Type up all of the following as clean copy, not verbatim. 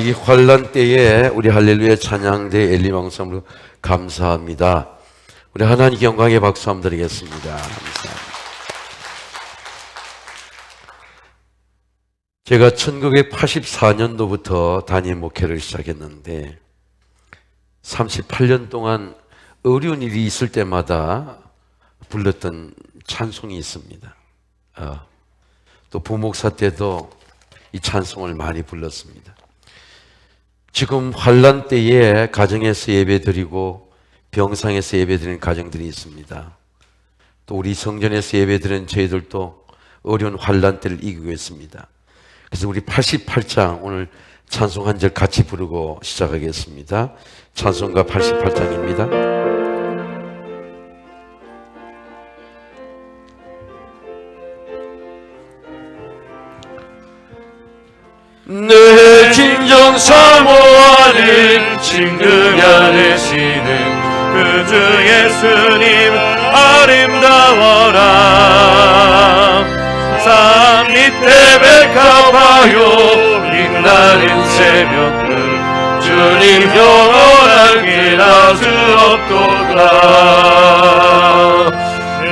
이 환란 때에 우리 할렐루야 찬양대 엘리방송으로 감사합니다. 우리 하나님 영광의 박수 한번 드리겠습니다. 감사합니다. 제가 1984년도부터 담임 목회를 시작했는데 38년 동안 어려운 일이 있을 때마다 불렀던 찬송이 있습니다. 또 부목사 때도 이 찬송을 많이 불렀습니다. 지금 환란 때에 가정에서 예배드리고 병상에서 예배드리는 가정들이 있습니다. 또 우리 성전에서 예배드리는 저희들도 어려운 환란 때를 이기고 있습니다. 그래서 우리 88장 오늘 찬송 한 절 같이 부르고 시작하겠습니다. 찬송가 88장입니다. 내 진정 사모하는 친근히 하시는 그 주 예수님 아름다워라. 산 밑에 백합하여 빛나는 새벽들 주님 영원하게 나수 없도다.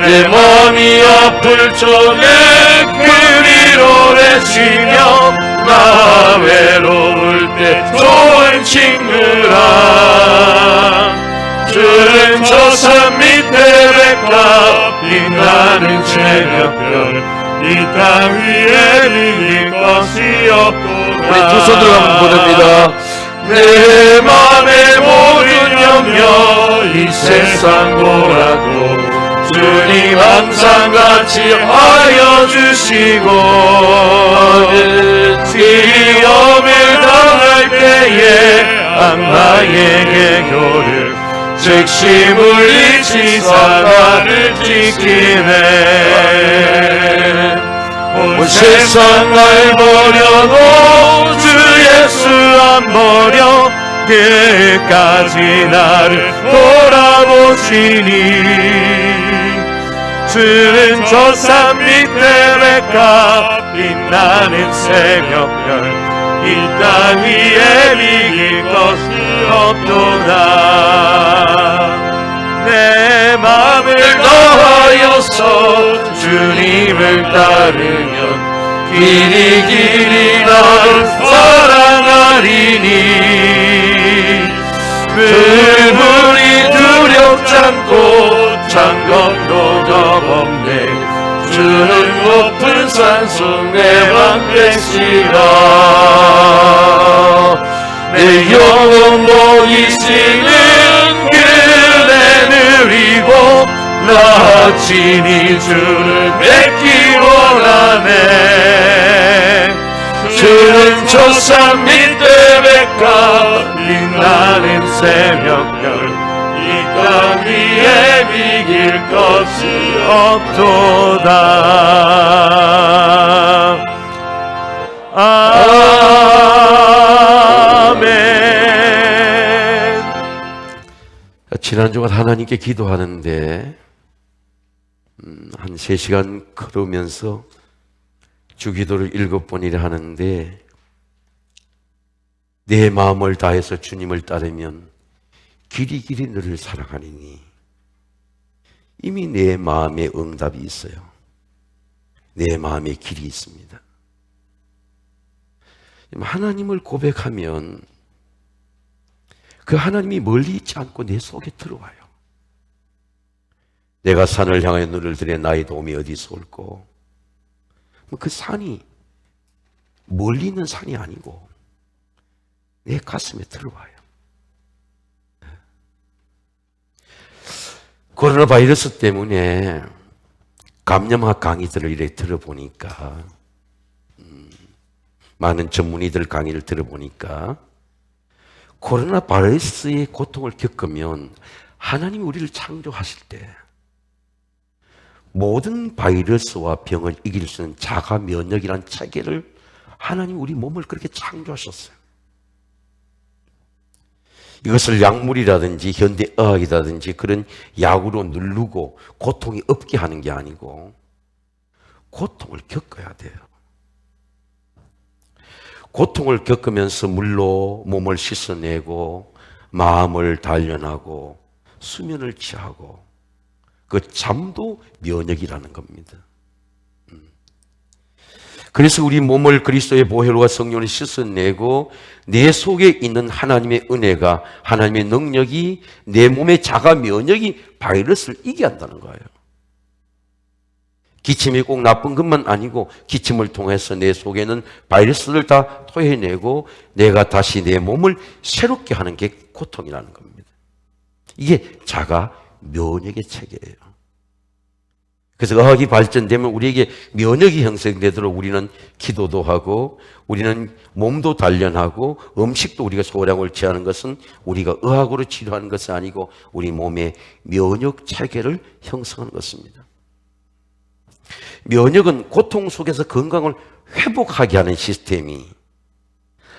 내 마음이 아플 적에 그리로 외치며 나 외로울 때 좋은 친구라. 주는 저 산 밑에 백합 빛나는 새벽별 이 땅 위에 비길 것이 없도다. 우리 두 손으로 한번 부릅니다. 내 맘의 모든 염려 이 세상 고라도 주님 항상 같이 하여 주시고 위험을 당할 때에 악마의 개교를 즉시 물리치사 나를 지키네. 온 세상을 버려도 주 예수 안 버려 끝까지 나를 돌아보시니. 주는 저 산 밑에 백합 빛나는 새벽별 이 땅 위에 비길 것이 없도다. 내 맘을 다하여서 주님을 따르면 길이 나를 사랑하리니. 그분이 두렵지 않고 장검도 겁없네. 주는 높은 산속에 방패시라. 내 영혼 보이시는 그대 느리고 나 친히 주를 뵙기 원하네. 주는 저 산 밑에 백합 빛나는 새벽별 이 땅 위에 비길 것이 없도다. 아멘. 지난 주간 하나님께 기도하는데 한 3시간 걸으면서 주기도를 7번이나 하는데 내 마음을 다해서 주님을 따르면 길이 너를 사랑하리니. 이미 내 마음에 응답이 있어요. 내 마음에 길이 있습니다. 하나님을 고백하면 그 하나님이 멀리 있지 않고 내 속에 들어와요. 내가 산을 향하여 눈을 들여 나의 도움이 어디서 올꼬. 그 산이 멀리 있는 산이 아니고 내 가슴에 들어와요. 코로나 바이러스 때문에 감염학 강의들을 이렇게 들어보니까 많은 전문의들 강의를 들어보니까 코로나 바이러스의 고통을 겪으면 하나님이 우리를 창조하실 때 모든 바이러스와 병을 이길 수 있는 자가 면역이라는 체계를 하나님이 우리 몸을 그렇게 창조하셨어요. 이것을 약물이라든지 현대의학이라든지 그런 약으로 누르고 고통이 없게 하는 게 아니고 고통을 겪어야 돼요. 고통을 겪으면서 물로 몸을 씻어내고 마음을 단련하고 수면을 취하고 그 잠도 면역이라는 겁니다. 그래서 우리 몸을 그리스도의 보혈과 성령으로 씻어내고 내 속에 있는 하나님의 은혜가, 하나님의 능력이 내 몸의 자가 면역이 바이러스를 이기게 한다는 거예요. 기침이 꼭 나쁜 것만 아니고 기침을 통해서 내 속에 있는 바이러스를 다 토해내고 내가 다시 내 몸을 새롭게 하는 게 고통이라는 겁니다. 이게 자가 면역의 체계예요. 그래서 의학이 발전되면 우리에게 면역이 형성되도록 우리는 기도도 하고 우리는 몸도 단련하고 음식도 우리가 소량을 취하는 것은 우리가 의학으로 치료하는 것이 아니고 우리 몸의 면역 체계를 형성하는 것입니다. 면역은 고통 속에서 건강을 회복하게 하는 시스템이,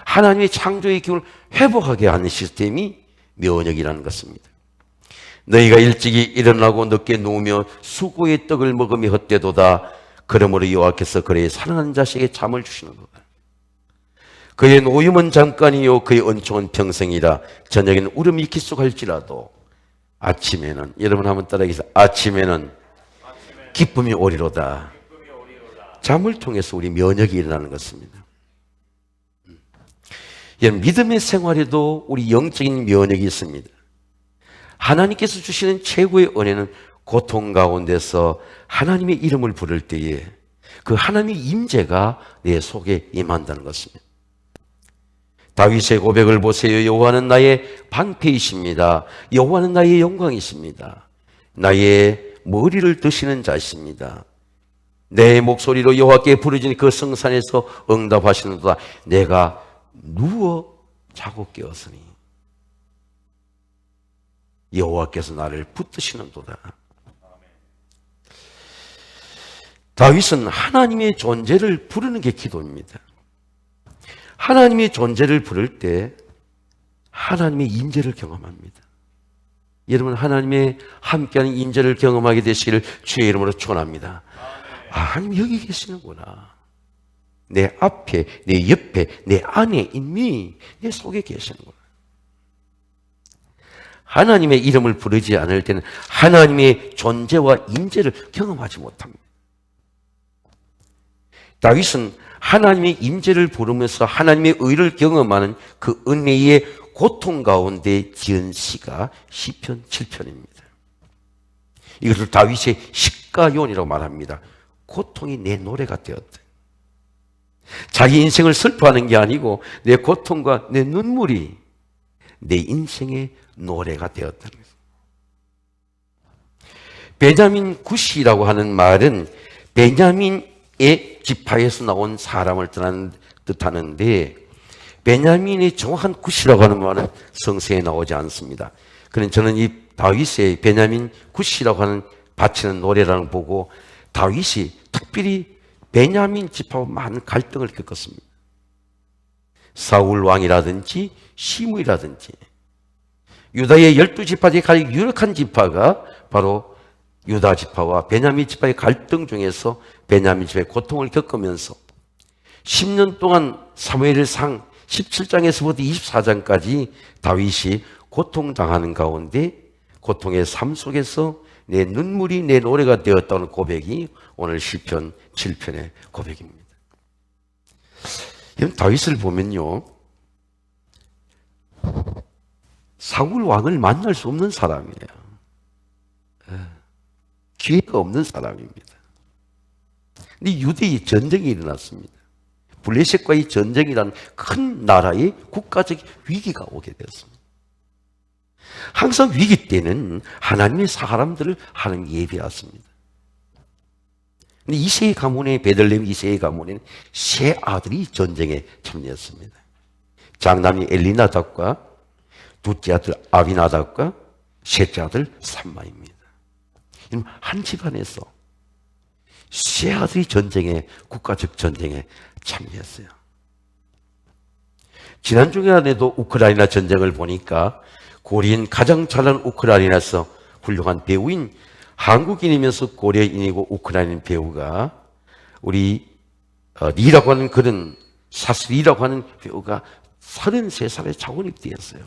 하나님의 창조의 기운을 회복하게 하는 시스템이 면역이라는 것입니다. 너희가 일찍이 일어나고 늦게 누우며 수고의 떡을 먹으며 헛되도다. 그러므로 여호와께서 그의 사랑하는 자식에게 잠을 주시는 거다. 그의 노임은 잠깐이요 그의 은총은 평생이라. 저녁에는 울음이 기속할지라도 아침에는, 여러분 한번 따라 계세요. 아침에는 기쁨이 오리로다. 잠을 통해서 우리 면역이 일어나는 것입니다. 믿음의 생활에도 우리 영적인 면역이 있습니다. 하나님께서 주시는 최고의 은혜는 고통 가운데서 하나님의 이름을 부를 때에 그 하나님의 임재가 내 속에 임한다는 것입니다. 다윗의 고백을 보세요. 여호와는 나의 방패이십니다. 여호와는 나의 영광이십니다. 나의 머리를 드시는 자이십니다. 내 목소리로 여호와께 부르짖는 그 성산에서 응답하시는도다. 내가 누워 자고 깨었으니 여호와께서 나를 붙드시는도다. 다윗은 하나님의 존재를 부르는 게 기도입니다. 하나님의 존재를 부를 때 하나님의 임재를 경험합니다. 여러분 하나님의 함께하는 임재를 경험하게 되시기를 주의 이름으로 축원합니다. 아, 하나님 여기 계시는구나. 내 앞에, 내 옆에, 내 안에 이미 내 속에 계시는구나. 하나님의 이름을 부르지 않을 때는 하나님의 존재와 임재를 경험하지 못합니다. 다윗은 하나님의 임재를 부르면서 하나님의 의를 경험하는 그 은혜의 고통 가운데 지은 시가 시편 7편입니다. 이것을 다윗의 시가요원이라고 말합니다. 고통이 내 노래가 되었다. 자기 인생을 슬퍼하는 게 아니고 내 고통과 내 눈물이 내 인생의 노래가 되었다는 것입니다. 베냐민 굿이라고 하는 말은 베냐민의 지파에서 나온 사람을 뜻하는데 베냐민의 정확한 굿이라고 하는 말은 성서에 나오지 않습니다. 그런데 저는 이 다윗의 베냐민 굿이라고 하는 바치는 노래라는 걸 보고 다윗이 특별히 베냐민 지파와 많은 갈등을 겪었습니다. 사울 왕이라든지 시므이라든지 유다의 12지파 중에 가장 유력한 지파가 바로 유다 지파와 베냐민 지파의 갈등 중에서 베냐민 지파의 고통을 겪으면서 10년 동안 사무엘상 17장에서부터 24장까지 다윗이 고통당하는 가운데 고통의 삶 속에서 내 눈물이 내 노래가 되었다는 고백이 오늘 시편 7편의 고백입니다. 다윗을 보면요, 사울 왕을 만날 수 없는 사람이에요. 기회가 없는 사람입니다. 근데 유대의 전쟁이 일어났습니다. 블레셋과의 전쟁이라는 큰 나라의 국가적 위기가 오게 되었습니다. 항상 위기 때는 하나님의 사람들을 하나님 예비하십니다. 근데 이세의 가문의 베들레헴 이세의 가문에는 세 아들이 전쟁에 참여했습니다. 장남이 엘리나답과 둘째 아들 아비나답과 셋째 아들 삼마입니다. 한 집안에서 세 아들이 전쟁에, 국가적 전쟁에 참여했어요. 지난 주간에도 우크라이나 전쟁을 보니까 고려인 가장 잘난 우크라이나에서 훌륭한 배우인 한국인이면서 고려인이고 우크라이나 배우가 우리 리라고 하는 그런 사슬이라고 하는 배우가 33살에 장원이 되었어요.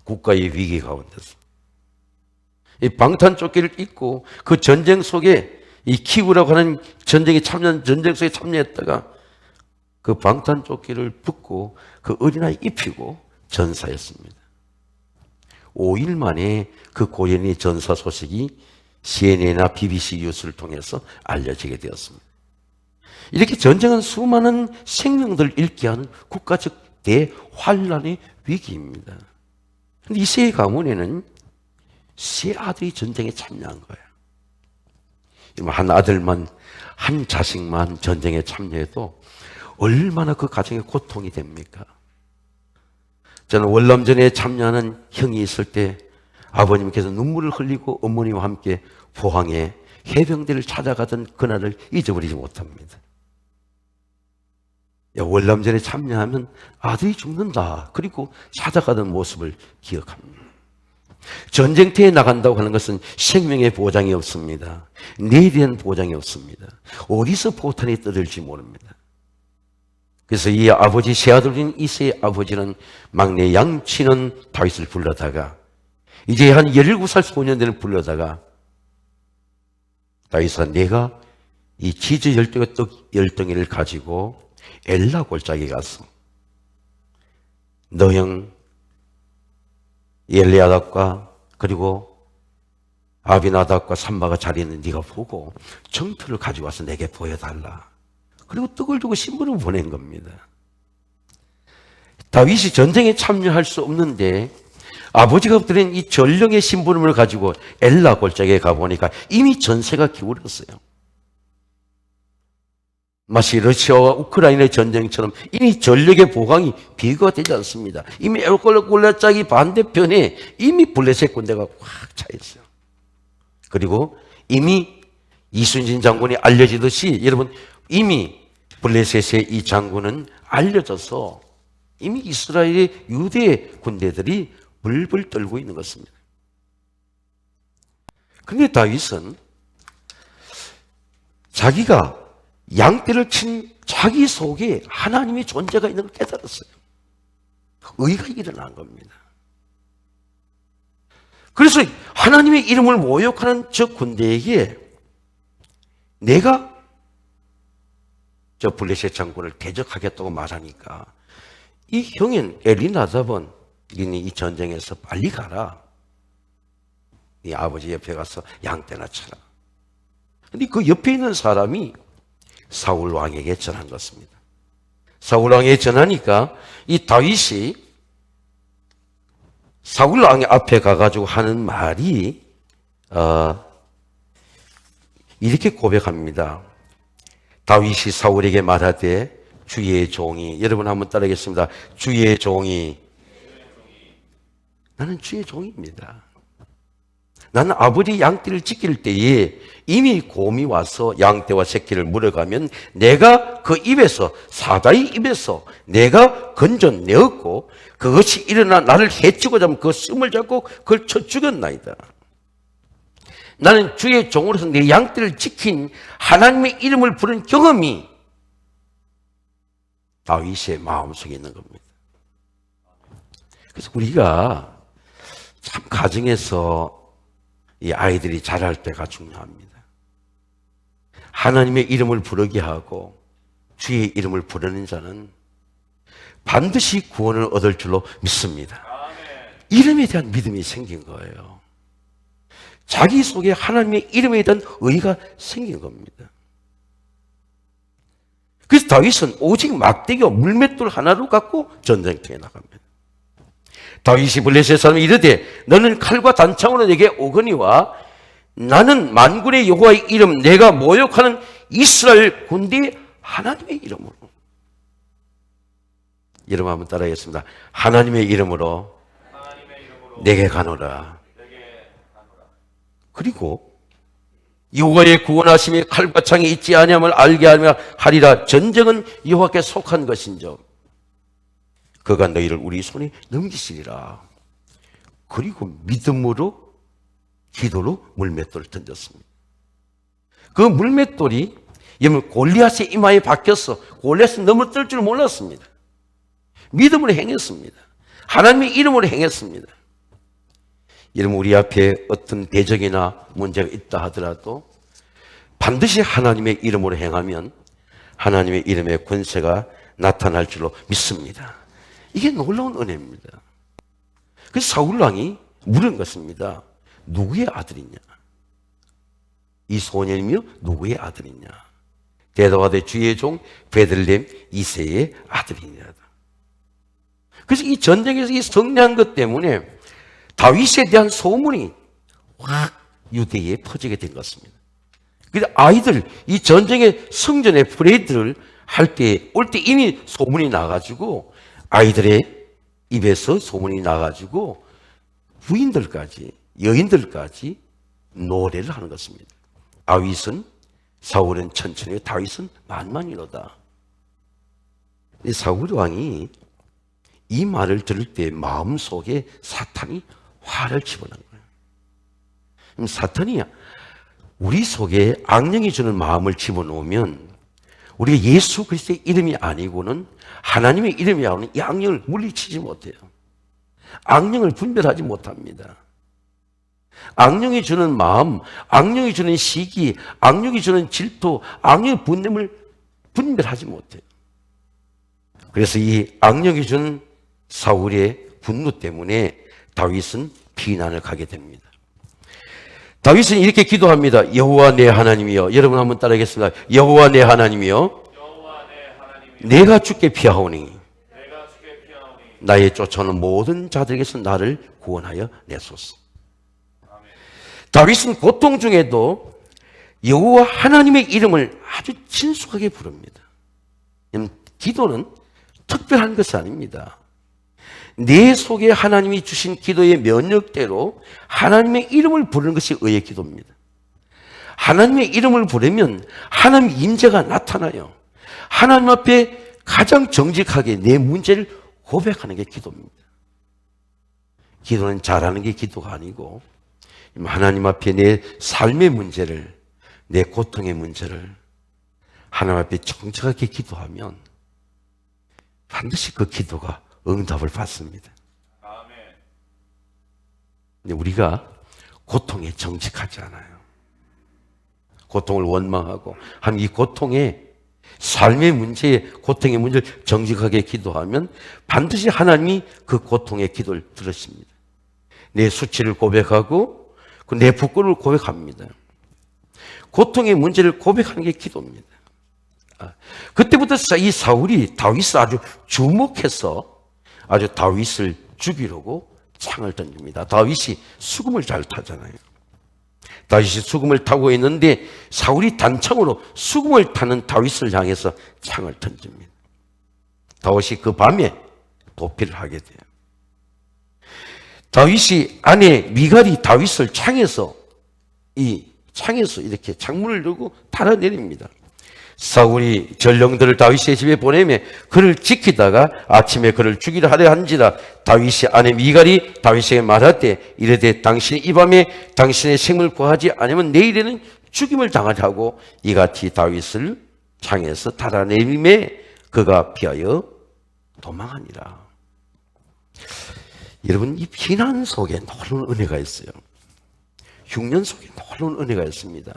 국가의 위기 가운데서. 이 방탄조끼를 입고 그 전쟁 속에 이 키우라고 하는 전쟁 속에 참여했다가 그 방탄조끼를 벗고 그 어린아이 입히고 전사했습니다. 5일 만에 그 고연의 전사 소식이 CNN이나 BBC 뉴스를 통해서 알려지게 되었습니다. 이렇게 전쟁은 수많은 생명들을 잃게 하는 국가적 대환란의 위기입니다. 그런데 이세의 가문에는 세 아들이 전쟁에 참여한 거예요. 한 아들만, 한 자식만 전쟁에 참여해도 얼마나 그 가정에 고통이 됩니까? 저는 월남전에 참여하는 형이 있을 때 아버님께서 눈물을 흘리고 어머니와 함께 포항에 해병대를 찾아가던 그날을 잊어버리지 못합니다. 월남전에 참여하면 아들이 죽는다. 그리고 찾아가던 모습을 기억합니다. 전쟁터에 나간다고 하는 것은 생명의 보장이 없습니다. 내일에 대한 보장이 없습니다. 어디서 포탄이 떠들지 모릅니다. 그래서 이 아버지, 세 아들인 이세의 아버지는 막내 양치는 다윗을 불러다가 이제 한 17살 소년들을 불러다가 다윗아, 내가 이 치즈 열덩이를 가지고 엘라 골짜기에 가서 너 형 엘리아답과 그리고 아비나답과 삼바가 자리에 있는 네가 보고 정토를 가지고 와서 내게 보여달라. 그리고 떡을 두고 신부를 보낸 겁니다. 다윗이 전쟁에 참여할 수 없는데 아버지가 드린 이 전령의 신부름을 가지고 엘라 골짜기에 가보니까 이미 전세가 기울었어요. 마치 러시아와 우크라이나의 전쟁처럼 이미 전력의 보강이 비교가 되지 않습니다. 이미 엘라 골짜기 반대편에 이미 블레셋 군대가 꽉 차 있어요. 그리고 이미 이순신 장군이 알려지듯이 여러분 이미 블레셋의 이 장군은 알려져서 이미 이스라엘의 유대 군대들이 불불 떨고 있는 것입니다. 그런데 다윗은 자기가 양떼를 친 자기 속에 하나님의 존재가 있는 걸 깨달았어요. 의가 일어난 겁니다. 그래서 하나님의 이름을 모욕하는 저 군대에게 내가 저 블레셋 장군을 대적하겠다고 말하니까 이 형인 엘리나답은 이 전쟁에서 빨리 가라. 네 아버지 옆에 가서 양떼나 쳐라. 근데 그 옆에 있는 사람이 사울 왕에게 전한 것입니다. 사울 왕에게 전하니까 이 다윗이 사울 왕의 앞에 가가지고 하는 말이 이렇게 고백합니다. 다윗이 사울에게 말하되 주의 종이, 여러분 한번 따라하겠습니다. 주의 종이, 나는 주의 종입니다. 나는 아버지 양떼를 지킬 때에 이미 곰이 와서 양떼와 새끼를 물어가면 내가 그 입에서, 사자의 입에서 내가 건져내었고 그것이 일어나 나를 해치고자 하면 그 숨을 잡고 그걸 쳐 죽였나이다. 나는 주의 종으로서 내 양떼를 지킨 하나님의 이름을 부른 경험이 다윗의 마음속에 있는 겁니다. 그래서 우리가 참 가정에서 이 아이들이 자랄 때가 중요합니다. 하나님의 이름을 부르게 하고 주의 이름을 부르는 자는 반드시 구원을 얻을 줄로 믿습니다. 이름에 대한 믿음이 생긴 거예요. 자기 속에 하나님의 이름에 대한 의가 생긴 겁니다. 그래서 다윗은 오직 막대기와 물맷돌 하나로 갖고 전쟁터에 나갑니다. 다윗이 블레셋 사람이 이르되 너는 칼과 단창으로 내게 오거니와 나는 만군의 여호와의 이름 내가 모욕하는 이스라엘 군대의 하나님의 이름으로. 여러분 한번 따라하겠습니다. 하나님의 이름으로 내게 가노라. 그리고 여호와의 구원하심이 칼과 창이 있지 아니함을 알게 하리라. 전쟁은 여호와께 속한 것인즉 그가 너희를 우리 손에 넘기시리라. 그리고 믿음으로 기도로 물맷돌을 던졌습니다. 그 물맷돌이 여러분, 골리앗의 이마에 박혔어. 골리앗은 넘어뜰 줄 몰랐습니다. 믿음으로 행했습니다. 하나님의 이름으로 행했습니다. 여러분, 우리 앞에 어떤 대적이나 문제가 있다 하더라도 반드시 하나님의 이름으로 행하면 하나님의 이름의 권세가 나타날 줄로 믿습니다. 이게 놀라운 은혜입니다. 그래서 사울왕이 물은 것입니다. 누구의 아들이냐? 이 소년이며 누구의 아들이냐? 대답하되 주의 종 베들레헴 이새의 아들이니라. 그래서 이 전쟁에서 이 승리한 것 때문에 다윗에 대한 소문이 확 유대에 퍼지게 된 것입니다. 그래서 아이들 이 전쟁의 승전의 프레이드를 할 때 올 때 이미 소문이 나가지고 아이들의 입에서 소문이 나가지고 부인들까지 여인들까지 노래를 하는 것입니다. 다윗은 사울은 천천히 다윗은 만만이로다. 사울 왕이 이 말을 들을 때 마음속에 사탄이 화를 집어넣은 거예요. 사탄이 우리 속에 악령이 주는 마음을 집어넣으면 우리가 예수 그리스도의 이름이 아니고는 하나님의 이름이 아니고는 이 악령을 물리치지 못해요. 악령을 분별하지 못합니다. 악령이 주는 마음, 악령이 주는 시기, 악령이 주는 질투, 악령의 분냄을 분별하지 못해요. 그래서 이 악령이 준 사울의 분노 때문에 다윗은 피난을 가게 됩니다. 다윗은 이렇게 기도합니다. 여호와 내 하나님이여. 여러분 한번 따라하겠습니다. 여호와 내 하나님이여. 내가 주께 피하오니 나의 쫓아오는 모든 자들에게서 나를 구원하여 내소서. 다윗은 고통 중에도 여호와 하나님의 이름을 아주 친숙하게 부릅니다. 기도는 특별한 것이 아닙니다. 내 속에 하나님이 주신 기도의 면역대로 하나님의 이름을 부르는 것이 의의 기도입니다. 하나님의 이름을 부르면 하나님의 임재가 나타나요. 하나님 앞에 가장 정직하게 내 문제를 고백하는 게 기도입니다. 기도는 잘하는 게 기도가 아니고 하나님 앞에 내 삶의 문제를, 내 고통의 문제를 하나님 앞에 정직하게 기도하면 반드시 그 기도가 응답을 받습니다. 근데 우리가 고통에 정직하지 않아요. 고통을 원망하고 한 이 고통에 삶의 문제에 고통의 문제를 정직하게 기도하면 반드시 하나님이 그 고통의 기도를 들으십니다. 내 수치를 고백하고 내 부끄러움을 고백합니다. 고통의 문제를 고백하는 게 기도입니다. 그때부터 이 사울이 다윗을 아주 주목해서 아주 다윗을 죽이려고 창을 던집니다. 다윗이 수금을 잘 타잖아요. 다윗이 수금을 타고 있는데 사울이 단창으로 수금을 타는 다윗을 향해서 창을 던집니다. 다윗이 그 밤에 도피를 하게 돼요. 다윗이 아내 미갈이 다윗을 창에서 이렇게 창문을 열고 달아내립니다. 사울이 전령들을 다윗의 집에 보내며 그를 지키다가 아침에 그를 죽이려 하려 한지라 다윗이 아내 미갈이 다윗에게 말하되 이르되 당신이 이 밤에 당신의 생을 구하지 않으면 내일에는 죽임을 당하려 하고 이같이 다윗을 창에서 달아내림에 그가 피하여 도망하니라. 여러분, 이 피난 속에 놀라운 은혜가 있어요. 흉년 속에 놀라운 은혜가 있습니다.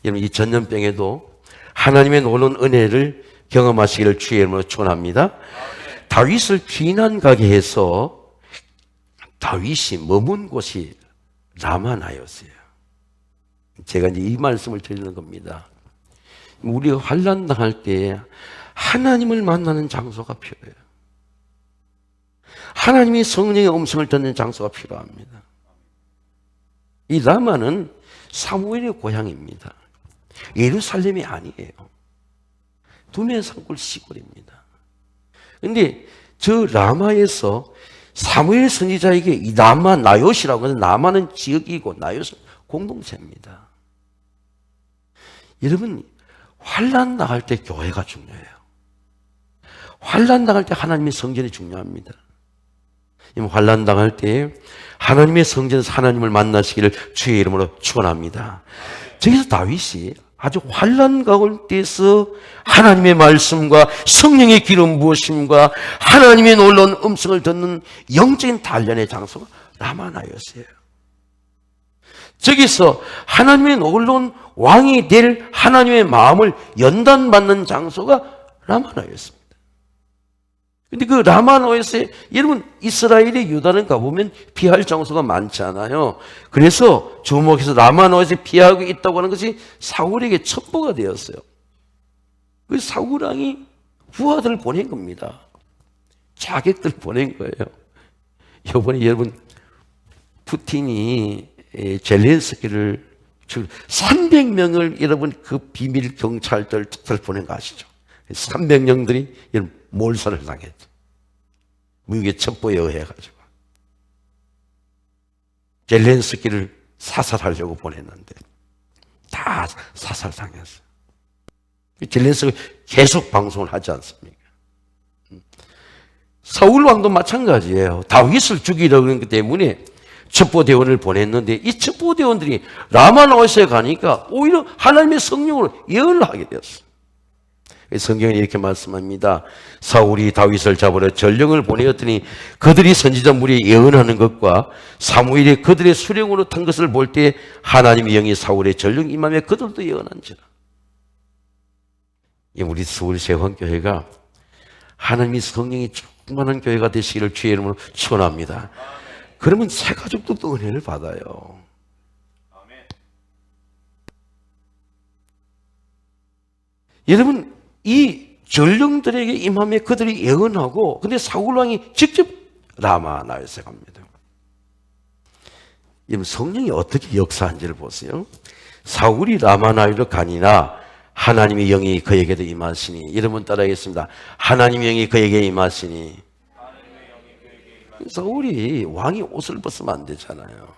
여러분, 이 전염병에도 하나님의 놀라운 은혜를 경험하시기를 주의 이름으로 축원합니다. 다윗을 피난 가게 해서 다윗이 머문 곳이 라마나였어요. 제가 이제 이 말씀을 드리는 겁니다. 우리가 환난 당할 때 하나님을 만나는 장소가 필요해요. 하나님이 성령의 음성을 듣는 장소가 필요합니다. 이 라마는 사무엘의 고향입니다. 예루살렘이 아니에요. 두메 산골 시골입니다. 그런데 저 라마에서 사무엘 선지자에게 이 라마 나요시라고 하는 라마는 지역이고 나요시는 공동체입니다. 여러분, 환난 당할 때 교회가 중요해요. 환난 당할 때 하나님의 성전이 중요합니다. 환난 당할 때 하나님의 성전에서 하나님을 만나시기를 주의 이름으로 축원합니다. 저기서 다윗이 아주 환난 가운데서 하나님의 말씀과 성령의 기름 부으심과 하나님의 놀라운 음성을 듣는 영적인 단련의 장소가 라마나였어요. 저기서 하나님의 놀라운 왕이 될 하나님의 마음을 연단받는 장소가 라마나였습니다. 근데 그 라마나에서 여러분 이스라엘의 유다는 가보면 피할 장소가 많지 않아요. 그래서 주목해서 라마나에서 피하고 있다고 하는 것이 사울에게 첩보가 되었어요. 그 사울 왕이 부하들을 보낸 겁니다. 자객들 보낸 거예요. 이번에 여러분 푸틴이 젤렌스키를 300명을 여러분 그 비밀 경찰들 특별 보낸 거 아시죠? 300명들이 여러분 몰살을 당했죠. 미국의 첩보에 의해가지고 젤렌스키를 사살하려고 보냈는데 다 사살당했어요. 젤렌스키가 계속 방송을 하지 않습니까? 사울 왕도 마찬가지예요. 다윗을 죽이려고 그러기 때문에 첩보대원을 보냈는데 이 첩보대원들이 라마나오스에 가니까 오히려 하나님의 성령으로 예언을 하게 되었어요. 성경은 이렇게 말씀합니다. 사울이 다윗을 잡으러 전령을 보내었더니 그들이 선지자 무리에 예언하는 것과 사무엘이 그들의 수령으로 탄 것을 볼 때 하나님의 영이 사울의 전령 임함에 그들도 예언한지라. 우리 서울 세환교회가 하나님의 성령이 충만한 교회가 되시기를 주의 이름으로 축원합니다. 그러면 새 가족도 은혜를 받아요. 여러분 이 전령들에게 임함에 그들이 예언하고 근데 사울왕이 직접 라마나에서 갑니다. 여러분 성령이 어떻게 역사한지를 보세요. 사울이 라마나에로 가니나 하나님의 영이 그에게도 임하시니 여러분 따라하겠습니다. 하나님의 영이 그에게 임하시니 사울이 왕이 옷을 벗으면 안 되잖아요.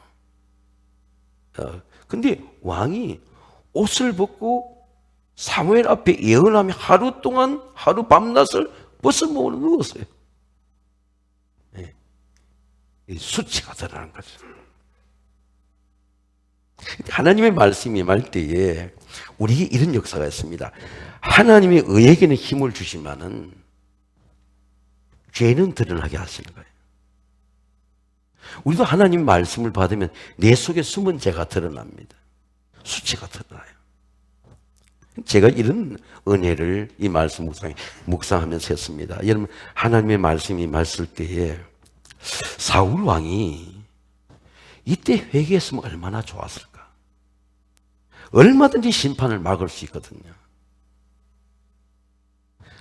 근데 왕이 옷을 벗고 사무엘 앞에 예언하며 하루 동안 하루 밤낮을 벗어먹으러 누웠어요. 네. 수치가 드러나는 거죠. 하나님의 말씀이 임할 때에 우리에게 이런 역사가 있습니다. 하나님이 의에게는 힘을 주시면은 죄는 드러나게 하시는 거예요. 우리도 하나님 말씀을 받으면 내 속에 숨은 죄가 드러납니다. 수치가 드러나요. 제가 이런 은혜를 이 말씀 묵상하면서 했습니다. 여러분 하나님의 말씀이 임했을 때에 사울 왕이 이때 회개했으면 얼마나 좋았을까. 얼마든지 심판을 막을 수 있거든요.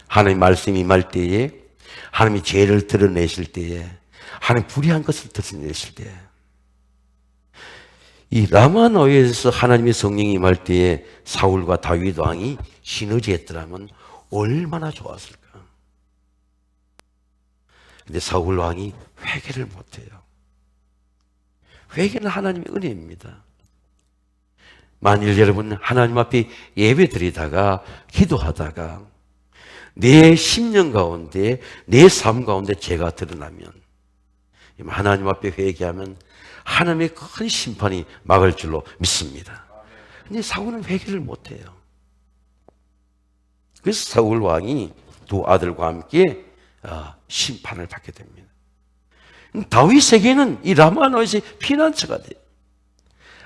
하나님의 말씀이 임할 때에 하나님이 죄를 드러내실 때에 하나님 불의한 것을 드러내실 때 이 라마나에서 하나님의 성령이 임할 때에 사울과 다윗 왕이 시너지했더라면 얼마나 좋았을까. 근데 사울 왕이 회개를 못해요. 회개는 하나님의 은혜입니다. 만일 여러분 하나님 앞에 예배 드리다가 기도하다가 내 심령 가운데 내 삶 가운데 죄가 드러나면 하나님 앞에 회개하면 하나님의 큰 심판이 막을 줄로 믿습니다. 근데 사울은 회개를 못해요. 그래서 사울 왕이 두 아들과 함께 심판을 받게 됩니다. 다윗에게는 이 라마나에서 피난처가 돼요.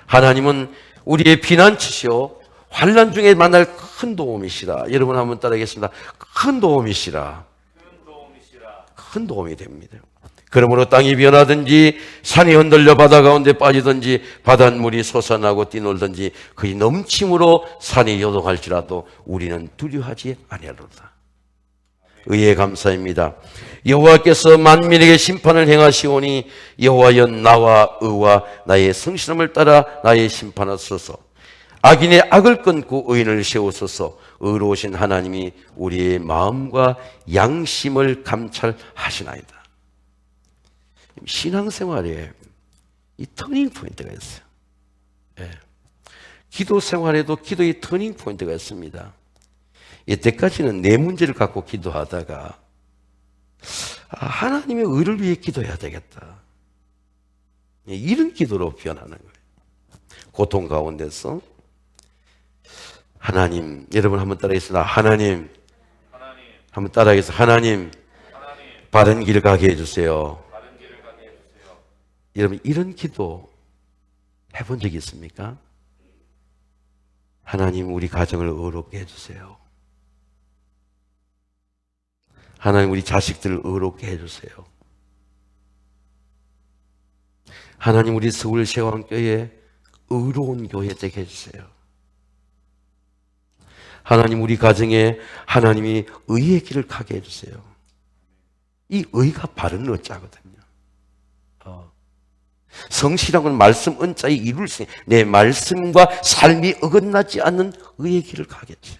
하나님은 우리의 피난처시오 환난 중에 만날 큰 도움이시라. 여러분 한번 따라하겠습니다. 큰 도움이시라. 큰 도움이 됩니다. 그러므로 땅이 변하든지 산이 흔들려 바다 가운데 빠지든지 바닷물이 솟아나고 뛰놀든지 그의 넘침으로 산이 요동할지라도 우리는 두려워하지 아니하리로다. 의에 감사입니다. 여호와께서 만민에게 심판을 행하시오니 여호와여 나와 의와 나의 성실함을 따라 나의 심판하소서. 악인의 악을 끊고 의인을 세우소서. 의로우신 하나님이 우리의 마음과 양심을 감찰하시나이다. 신앙생활에 이 터닝 포인트가 있어요. 예. 기도 생활에도 기도의 터닝 포인트가 있습니다. 이때까지는 내 문제를 갖고 기도하다가 하나님의 의를 위해 기도해야 되겠다. 이런 기도로 변하는 거예요. 고통 가운데서 하나님, 여러분 한번 따라하겠습니다. 하나님, 한번 따라하겠습니다. 하나님, 바른 길 가게 해주세요. 여러분 이런 기도 해본 적이 있습니까? 하나님, 우리 가정을 의롭게 해주세요. 하나님, 우리 자식들을 의롭게 해주세요. 하나님, 우리 서울 세왕교회 의로운 교회 되게 해주세요. 하나님, 우리 가정에 하나님이 의의 길을 가게 해주세요. 이 의가 바른 의자거든요. 성실한 말씀 은자에 이룰 수 있는 내 말씀과 삶이 어긋나지 않는 의의 길을 가겠죠.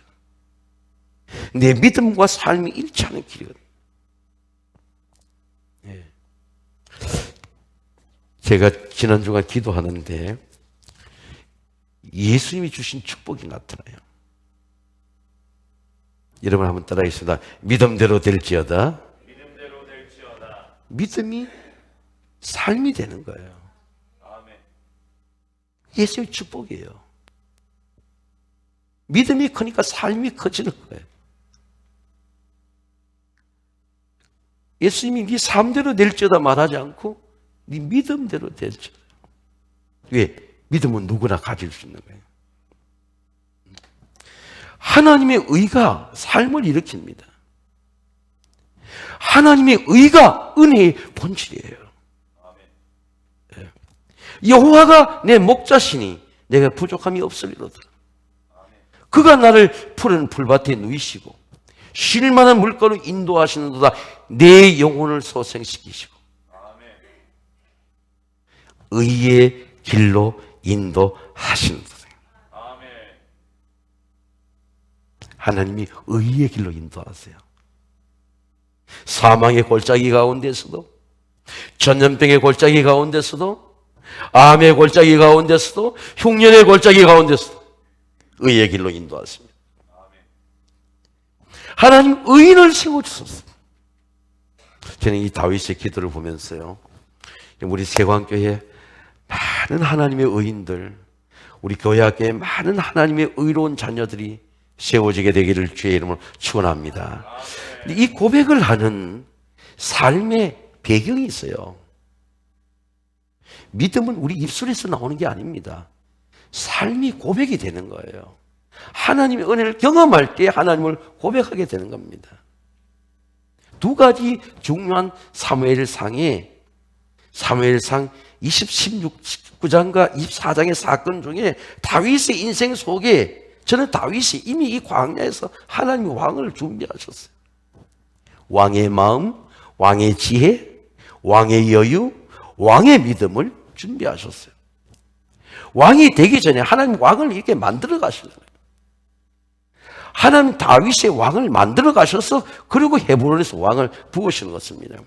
내 믿음과 삶이 일치하는 길이거든요. 네. 제가 지난주간 기도하는데 예수님이 주신 축복이 나타나요. 여러분 한번 따라하겠습니다. 믿음대로 될지어다. 믿음이 삶이 되는 거예요. 예수님의 축복이에요. 믿음이 크니까 삶이 커지는 거예요. 예수님이 네 삶대로 될지어다 말하지 않고 네 믿음대로 될지어다. 왜? 믿음은 누구나 가질 수 있는 거예요. 하나님의 의가 삶을 일으킵니다. 하나님의 의가 은혜의 본질이에요. 여호와가 내 목자시니 내가 부족함이 없으리로다. 그가 나를 푸른 풀밭에 누이시고 쉴 만한 물가로 인도하시는도다. 내 영혼을 소생시키시고 의의 길로 인도하시는도다. 하나님이 의의 길로 인도하세요. 사망의 골짜기 가운데서도, 전염병의 골짜기 가운데서도, 암의 골짜기 가운데서도, 흉년의 골짜기 가운데서도 의의 길로 인도하십니다. 하나님 의인을 세워주셨어요. 저는 이 다윗의 기도를 보면서요, 우리 세광교회 많은 하나님의 의인들, 우리 교회학교에 많은 하나님의 의로운 자녀들이 세워지게 되기를 주의 이름으로 축원합니다. 이 고백을 하는 삶의 배경이 있어요. 믿음은 우리 입술에서 나오는 게 아닙니다. 삶이 고백이 되는 거예요. 하나님의 은혜를 경험할 때 하나님을 고백하게 되는 겁니다. 두 가지 중요한 사무엘상 19장과 24장의 사건 중에 다윗의 인생 속에 저는 다윗이 이미 이 광야에서 하나님의 왕을 준비하셨어요. 왕의 마음, 왕의 지혜, 왕의 여유, 왕의 믿음을 준비하셨어요. 왕이 되기 전에 하나님 왕을 이렇게 만들어 가시는 거예요. 하나님 다윗의 왕을 만들어 가셔서 그리고 헤브론에서 왕을 부으시는 것입니다.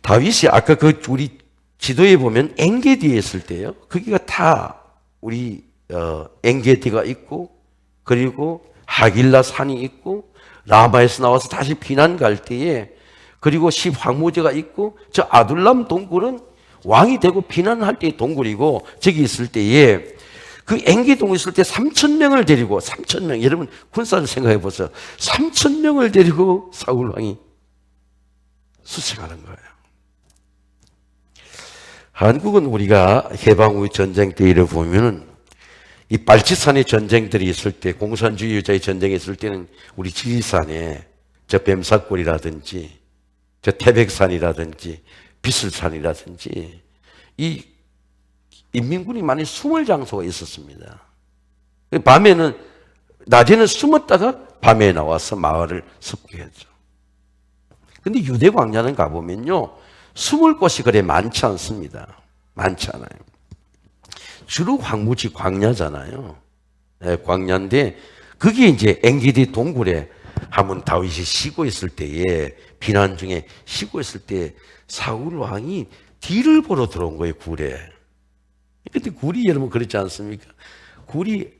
다윗이 아까 그 우리 지도에 보면 엔게디에 있을 때요. 거기가 다 우리 엔게디가 있고 그리고 하길라 산이 있고 라마에서 나와서 다시 피난 갈 때에 그리고 십황무제가 있고 저 아둘람 동굴은 왕이 되고 피난할 때의 동굴이고 저기 있을 때에 그 엔게동에 있을 때 3,000명을 데리고 3,000명 여러분 군사를 생각해 보세요. 3,000명을 데리고 사울 왕이 수색하는 거예요. 한국은 우리가 해방 후 전쟁 때 일을 보면은 이 발치산의 전쟁들이 있을 때 공산주의자의 전쟁이 있을 때는 우리 지리산에 저 뱀사골이라든지 저 태백산이라든지 비슬산이라든지 이 인민군이 많이 숨을 장소가 있었습니다. 밤에는 낮에는 숨었다가 밤에 나와서 마을을 습격했죠. 근데 유대 광야는 가보면요 숨을 곳이 그래 많지 않습니다. 많지 않아요. 주로 황무지 광야잖아요. 네, 광야인데 그게 이제 엔게디 동굴에 한번 다윗이 쉬고 있을 때에 비난 중에 쉬고 있을 때 사울 왕이 뒤를 보러 들어온 거예요. 굴에. 근데 굴이 여러분 그렇지 않습니까? 굴이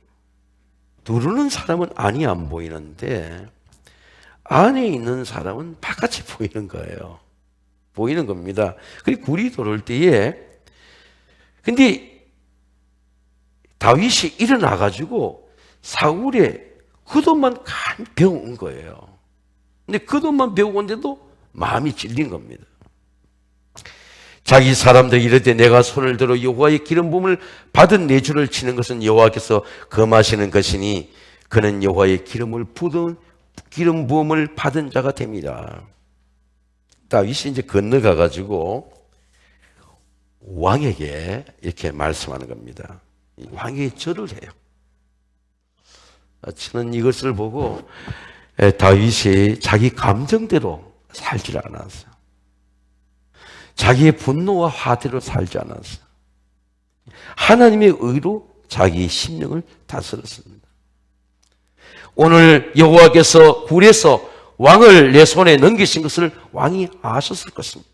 누르는 사람은 안이 안 보이는데 안에 있는 사람은 바깥이 보이는 거예요. 보이는 겁니다. 그리고 굴이 들어올 때에 근데 다윗이 일어나가지고 사울의 겉옷만 간 배운 거예요. 근데 겉옷만 배우는데도 마음이 찔린 겁니다. 자기 사람들이 이르되 내가 손을 들어 여호와의 기름 부음을 받은 내 주를 치는 것은 여호와께서 금하시는 것이니 그는 여호와의 기름 부음을 받은 자가 됩니다. 다윗이 이제 건너가 가지고 왕에게 이렇게 말씀하는 겁니다. 왕에게 절을 해요. 저는 이것을 보고 다윗이 자기 감정대로 살지 않았어요. 자기의 분노와 화대로 살지 않았어요. 하나님의 의로 자기 심령을 다스렸습니다. 오늘 여호와께서 굴에서 왕을 내 손에 넘기신 것을 왕이 아셨을 것입니다.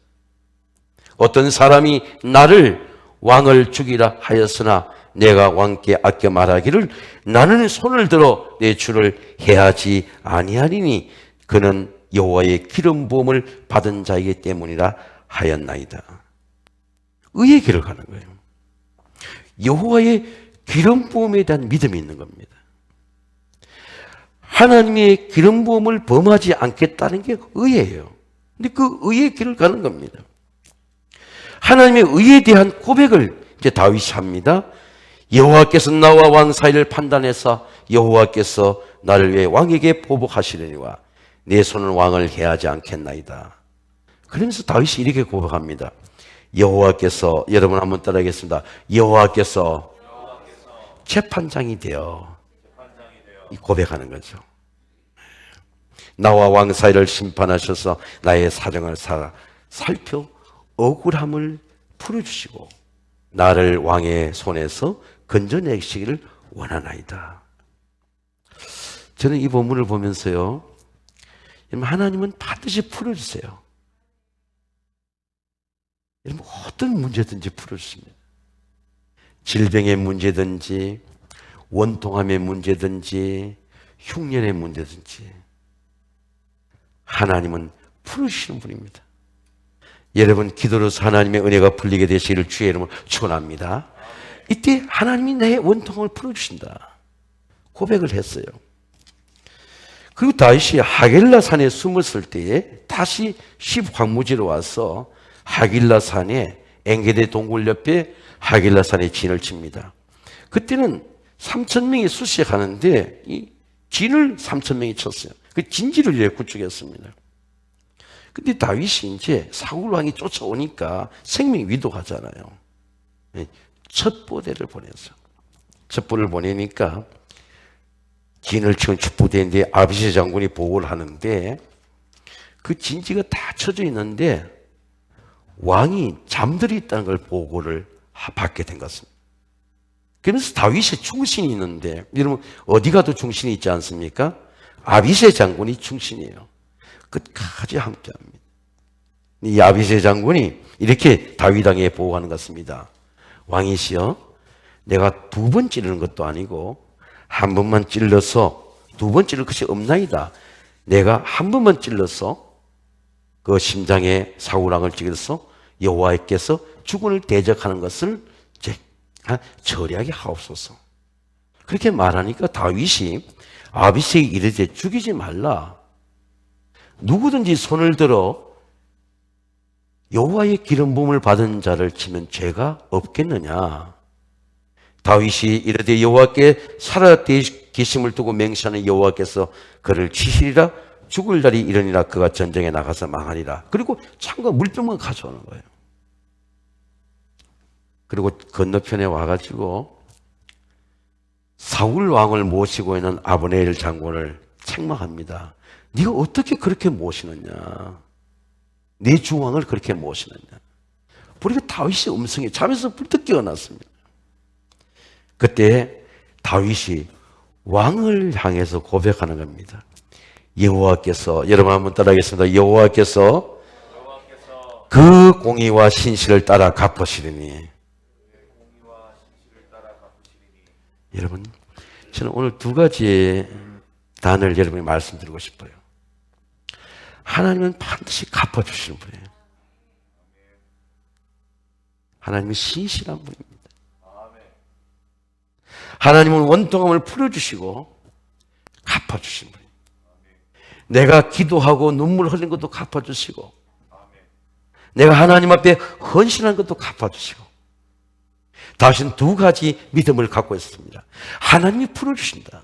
어떤 사람이 나를 왕을 죽이라 하였으나 내가 왕께 아껴 말하기를 나는 손을 들어 내 주를 해하지 아니하리니 그는 여호와의 기름 부음을 받은 자이기 때문이라 하였나이다. 의의 길을 가는 거예요. 여호와의 기름 부음에 대한 믿음이 있는 겁니다. 하나님의 기름 부음을 범하지 않겠다는 게 의예요. 근데 그 의의 길을 가는 겁니다. 하나님의 의에 대한 고백을 이제 다윗이 합니다. 여호와께서 나와 왕 사이를 판단해서 여호와께서 나를 위해 왕에게 보복하시려니와 내 손은 왕을 해하지 않겠나이다. 그러면서 다윗이 이렇게 고백합니다. 여호와께서, 여러분 한번 따라하겠습니다. 여호와께서 재판장이 되어 고백하는 거죠. 나와 왕 사이를 심판하셔서 나의 사정을 살펴 억울함을 풀어주시고 나를 왕의 손에서 건져내시기를 원하나이다. 저는 이 본문을 보면서요, 하나님은 반드시 풀어주세요. 여러분, 어떤 문제든지 풀어주십니다. 질병의 문제든지 원통함의 문제든지 흉년의 문제든지 하나님은 풀어주시는 분입니다. 여러분, 기도로서 하나님의 은혜가 풀리게 되시기를 주의 이름으로 축원합니다. 이때 하나님이 내 원통을 풀어주신다 고백을 했어요. 그리고 다윗이 하길라 산에 숨었을 때에 다시 십황무지로 와서 하길라 산에 엔게디 동굴 옆에 하길라 산에 진을 칩니다. 그때는 3,000명이 수색하는데 이 진을 3,000명이 쳤어요. 그 진지를 이렇게 구축했습니다. 근데 다윗이 이제 사울 왕이 쫓아오니까 생명 위독하잖아요. 첩보대를 보냈어요. 첩보를 보내니까 진을 치는 첩보대인데 아비새 장군이 보고를 하는데 그 진지가 다 쳐져 있는데 왕이 잠들어 있다는 걸 보고를 받게 된 것입니다. 그러면서 다윗의 충신이 있는데, 여러분 어디 가도 충신이 있지 않습니까? 아비새 장군이 충신이에요. 끝까지 함께합니다. 이 아비새 장군이 이렇게 다윗 왕에게 보고하는 것 같습니다. 왕이시여, 내가 2번 찌르는 것도 아니고 한 번만 찔러서 2번 찌를 것이 없나이다. 내가 한 번만 찔러서 그 심장에 사울왕을 찔러서 여호와께서 주군을 대적하는 것을 이제 처리하게 하옵소서. 그렇게 말하니까 다윗이 아비새에게 이르되 죽이지 말라. 누구든지 손을 들어 여호와의 기름 부음을 받은 자를 치면 죄가 없겠느냐. 다윗이 이르되 여호와께 살아 계심을 두고 맹세하는 여호와께서 그를 치시리라. 죽을 날이 이르니라. 그가 전쟁에 나가서 망하리라. 그리고 창과 물병만 가져오는 거예요. 그리고 건너편에 와가지고 사울 왕을 모시고 있는 아브네일 장군을 책망합니다. 네가 어떻게 그렇게 모시느냐? 네 주왕을 그렇게 모시느냐? 보니까 다윗의 음성이 잠에서 불떡 깨어났습니다. 그때 다윗이 왕을 향해서 고백하는 겁니다. 여호와께서, 여러분 한번 따라하겠습니다. 여호와께서 그 공의와 신실을 따라 갚으시리니. 여러분, 저는 오늘 2가지의 단어를 여러분이 말씀드리고 싶어요. 하나님은 반드시 갚아주시는 분이에요. 하나님은 신실한 분입니다. 하나님은 원통함을 풀어주시고 갚아주신 분이에요. 내가 기도하고 눈물 흘린 것도 갚아주시고, 내가 하나님 앞에 헌신한 것도 갚아주시고, 다신 두 가지 믿음을 갖고 있습니다. 하나님이 풀어주신다,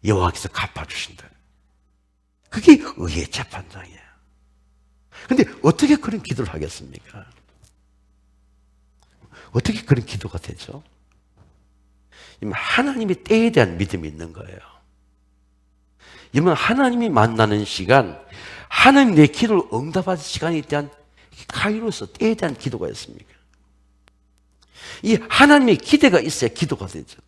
여호와께서 갚아주신다. 그게 의의 재판장이에요. 근데 어떻게 그런 기도를 하겠습니까? 어떻게 그런 기도가 되죠? 하나님의 때에 대한 믿음이 있는 거예요. 이러면 하나님이 만나는 시간, 하나님 내 기도를 응답하는 시간에 대한 카이로스, 때에 대한 기도가 있습니까? 이 하나님의 기대가 있어야 기도가 되죠.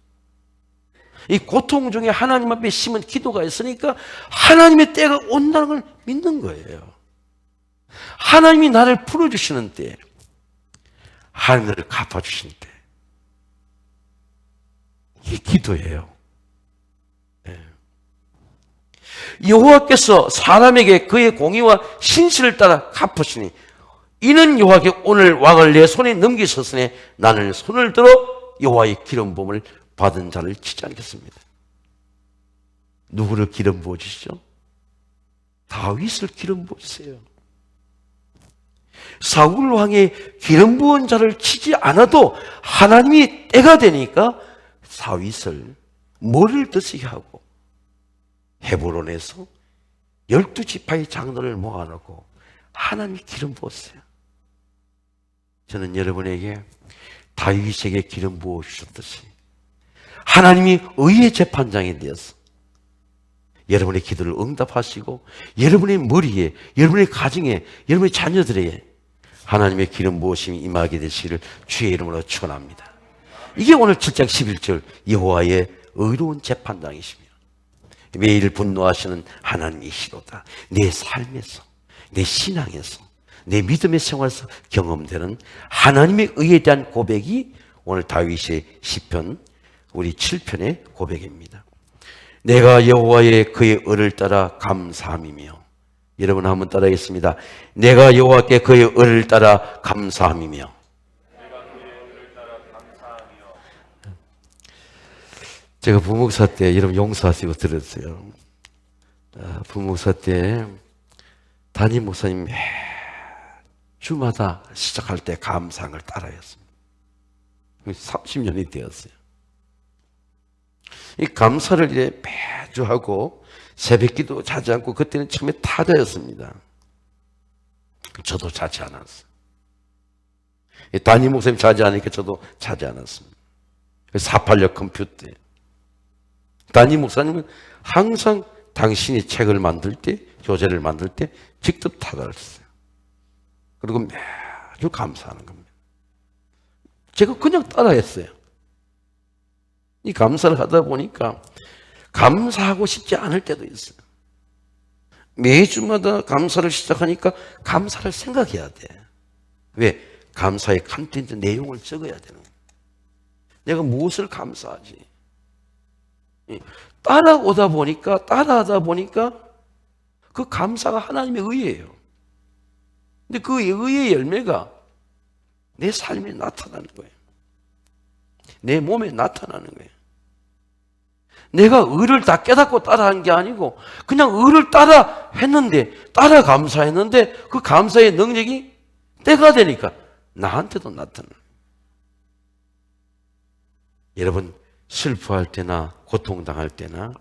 이 고통 중에 하나님 앞에 심은 기도가 있으니까 하나님의 때가 온다는 걸 믿는 거예요. 하나님이 나를 풀어주시는 때, 하나님 나를 갚아주시는 때, 이게 기도예요. 여호와께서 사람에게 그의 공의와 신실을 따라 갚으시니 이는 여호와께 오늘 왕을 내 손에 넘기셨으니 나는 손을 들어 여호와의 기름 부음을 받은 자를 치지 않겠습니다. 누구를 기름 부어주시죠? 다윗을 기름 부어주세요. 사울 왕의 기름 부은 자를 치지 않아도 하나님이 때가 되니까 다윗을 머리를 드시게 하고 헤브론에서 12지파의 장로를 모아놓고 하나님이 기름 부었어요. 저는 여러분에게 다윗에게 기름 부어주셨듯이 하나님이 의의 재판장이 되어서 여러분의 기도를 응답하시고 여러분의 머리에, 여러분의 가정에, 여러분의 자녀들에게 하나님의 기름 부으심이 임하게 되시기를 주의 이름으로 축원합니다. 이게 오늘 7장 11절 여호와의 의로운 재판장이십니다. 매일 분노하시는 하나님이시로다. 내 삶에서, 내 신앙에서, 내 믿음의 생활에서 경험되는 하나님의 의에 대한 고백이 오늘 다윗의 시편 우리 7편의 고백입니다. 내가 여호와의 그의 의를 따라 감사함이며, 여러분 한번 따라하겠습니다. 내가 여호와께 그의 의를 따라 감사함이며. 제가 부목사 때 여러분 용서하시고 들었어요. 부목사 때 담임 목사님 주마다 시작할 때 감사를 따라했습니다. 30년이 되었어요. 이 감사를 이제 매주 하고 새벽기도 자지 않고, 그때는 처음에 타자였습니다. 저도 자지 않았어요. 담임 목사님 자지 않으니까 저도 자지 않았습니다. 486 컴퓨터. 담임 목사님은 항상 당신이 책을 만들 때, 교재를 만들 때 직접 타자를 했어요. 그리고 매주 감사하는 겁니다. 제가 그냥 따라했어요. 이 감사를 하다 보니까 감사하고 싶지 않을 때도 있어요. 매주마다 감사를 시작하니까 감사를 생각해야 돼. 왜? 감사의 컨텐츠 내용을 적어야 되는 거예요. 내가 무엇을 감사하지? 따라하다 보니까 그 감사가 하나님의 의예요. 근데 그 의의 열매가 내 삶에 나타나는 거예요. 내 몸에 나타나는 거예요. 내가 의를 다 깨닫고 따라한 게 아니고 그냥 의를 따라 했는데, 따라 감사했는데 그 감사의 능력이 때가 되니까 나한테도 나타나요. 여러분, 슬퍼할 때나 고통당할 때나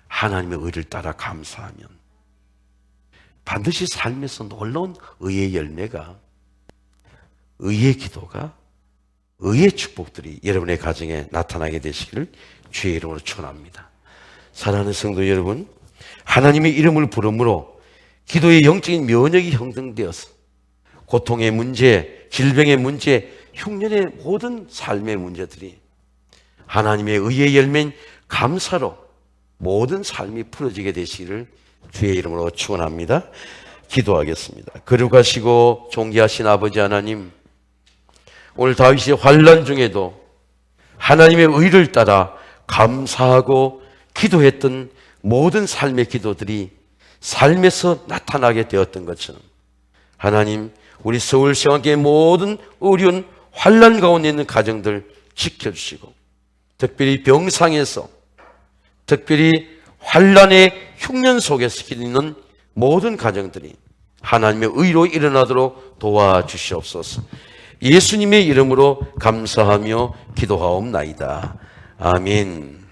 하나님의 의를 따라 감사하면 반드시 삶에서 놀라운 의의 열매가, 의의 기도가, 의의 축복들이 여러분의 가정에 나타나게 되시기를 주의 이름으로 축원합니다. 사랑하는 성도 여러분, 하나님의 이름을 부름으로 기도의 영적인 면역이 형성되어서 고통의 문제, 질병의 문제, 흉년의 모든 삶의 문제들이 하나님의 의의 열매인 감사로 모든 삶이 풀어지게 되시기를 주의 이름으로 축원합니다. 기도하겠습니다. 거룩하시고 존귀하신 아버지 하나님, 오늘 다윗의 환난 중에도 하나님의 의를 따라 감사하고 기도했던 모든 삶의 기도들이 삶에서 나타나게 되었던 것처럼, 하나님, 우리 서울시왕교회 모든 어려운 환난 가운데 있는 가정들 지켜주시고 특별히 병상에서 특별히 환란의 흉년 속에서 있는 모든 가정들이 하나님의 의로 일어나도록 도와주시옵소서. 예수님의 이름으로 감사하며 기도하옵나이다. 아멘.